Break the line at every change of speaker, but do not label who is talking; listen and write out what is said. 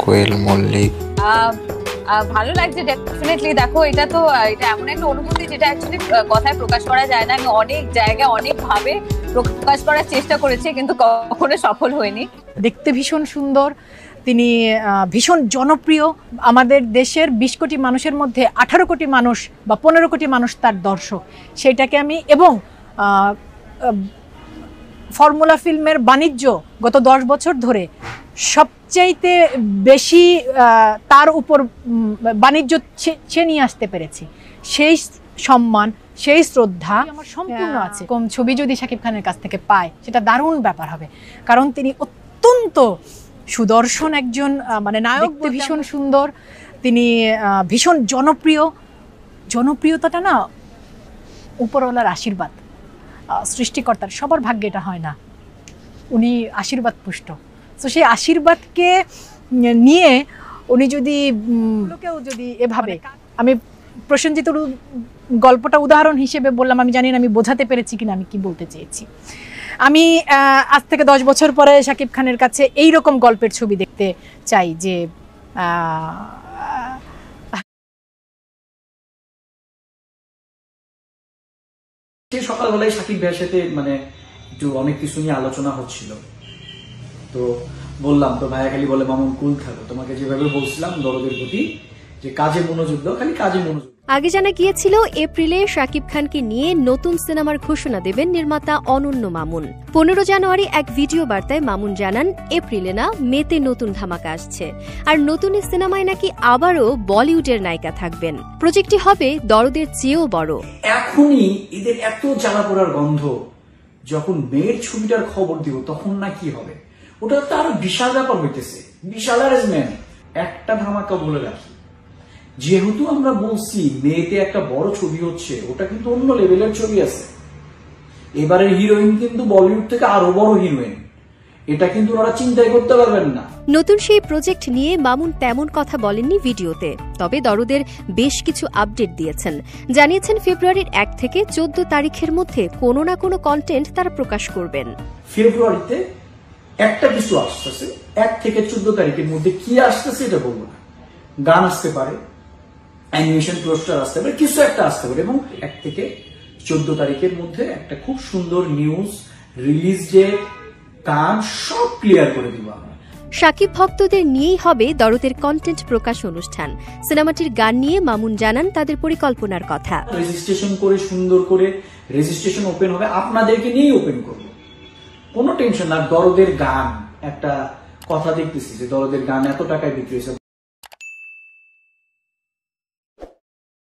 কোয়েল মল্লিক।
ভালো লাগছে ডেফিনেটলি। দেখো এটা এমন একটা অনুভূতি যেটা অ্যাকচুয়ালি কথায় প্রকাশ করা যায় না। আমি অনেক জায়গায় অনেক ভাবে প্রকাশ করার চেষ্টা করেছি, কিন্তু কখনো সফল হয়নি।
দেখতে ভীষণ সুন্দর, তিনি ভীষণ জনপ্রিয়। আমাদের দেশের 20 কোটি মানুষের মধ্যে 18 কোটি মানুষ বা 15 কোটি মানুষ তার দর্শক। সেইটাকে আমি এবং ফর্মুলা ফিল্মের বাণিজ্য গত 10 বছর ধরে সবচাইতে বেশি তার উপর বাণিজ্য নিয়ে আসতে পেরেছি। সেই সম্মান, সেই শ্রদ্ধা আমার সম্পূর্ণ আছে। কম ছবি যদি শাকিব খানের কাছ থেকে পায় সেটা দারুণ ব্যাপার হবে, কারণ তিনি অত্যন্ত সুদর্শন একজন মানে নায়ক, ভীষণ সুন্দর, তিনি ভীষণ জনপ্রিয়। জনপ্রিয়তাটা না উপরওয়ালার আশীর্বাদ, সৃষ্টিকর্তার, সবার ভাগ্যে এটা হয় না। উনি আশীর্বাদ পুষ্ট। তো সেই আশীর্বাদকে নিয়ে উনি যদি এভাবে, আমি প্রসেনজিৎ গল্পটা উদাহরণ হিসেবে বললাম, আমি জানি না আমি বোঝাতে পেরেছি কিনা আমি কি বলতে চেয়েছি। আমি আজ থেকে 10 বছর পরে শাকিব খানের কাছে এই রকম গল্পের ছবি দেখতে চাই, যে
সকালবেলায় শাকিব ভাইয়ের সাথে মানে একটু অনেক কিছু নিয়ে আলোচনা হচ্ছিল, তো বললাম, তো ভাইয়া খালি বলে মামুন কুল থাকো, তোমাকে যেভাবে বলছিলাম দরদের প্রতি যে কাজে মনোযোগ দাও, খালি কাজে মনোযোগ।
আগে জানা গিয়েছিল এপ্রিলে শাকিব খানকে নিয়ে নতুন সিনেমার ঘোষণা দেবেন নির্মাতা অনন্য মামুন। 15 জানুয়ারি এক ভিডিও বার্তায় মামুন জানান এপ্রিলে না মেতে নতুন ধামাকা আসছে, আর নতুন এই সিনেমায় নাকি আবারও বলিউডের নায়িকা থাকবেন। প্রজেক্টটি হবে দরদের চেয়েও বড়।
এখনই এদের এত জ্বালা পোড়ার গন্ধ, যখন মেয়ের ছবিটার খবর দিব তখন না কি হবে, ওটা তো আরো বিশাল ব্যাপার হইতেছে, বিশাল অ্যারেঞ্জমেন্ট। একটা ধামাকা বলে রাখি, যেহেতু আমরা বলছি মেয়েতে একটা বড় ছবি হচ্ছে, ওটা কিন্তু অন্য লেভেলের ছবি আছে। এবারের হিরোইন কিন্তু বলিউড থেকে আরো বড় হিরোইন, এটা কিন্তু ওরা চিন্তাই করতে পারবেন না।
নতুন সেই প্রজেক্ট নিয়ে মামুন তেমন কথা বলেননি ভিডিওতে, তবে দরদের বেশ কিছু আপডেট দিয়েছেন। জানিয়েছেন ফেব্রুয়ারির 1 থেকে 14 তারিখের মধ্যে কোনো না কোনো কন্টেন্ট তারা প্রকাশ করবেন।
ফেব্রুয়ারিতে একটা কিছু আসতেছে, 1 থেকে 14 তারিখের মধ্যে কি আসতেছে এটা বলবো না। গান আসতে পারে, অ্যানিমেশন পোস্টার আসতে পারে, কিছু একটা আসতে পারে, এবং 1 থেকে 14 তারিখের মধ্যে একটা খুব সুন্দর নিউজ, রিলিজ ডেট, গান সব ক্লিয়ার করে দিব আমরা।
শাকিব ভক্তদের নিয়েই হবে দরদের কন্টেন্ট প্রকাশ অনুষ্ঠান। সিনেমাটির গান নিয়ে মামুন জানান তাদের পরিকল্পনার কথা।
রেজিস্ট্রেশন করে সুন্দর করে রেজিস্ট্রেশন ওপেন হবে, আপনাদেরকে নিয়েই ওপেন করব, কোনো টেনশন না। দরদের গান একটা কথা দেখতেছি যে দরদের গান এত টাকায় বিক্রি হয়েছে।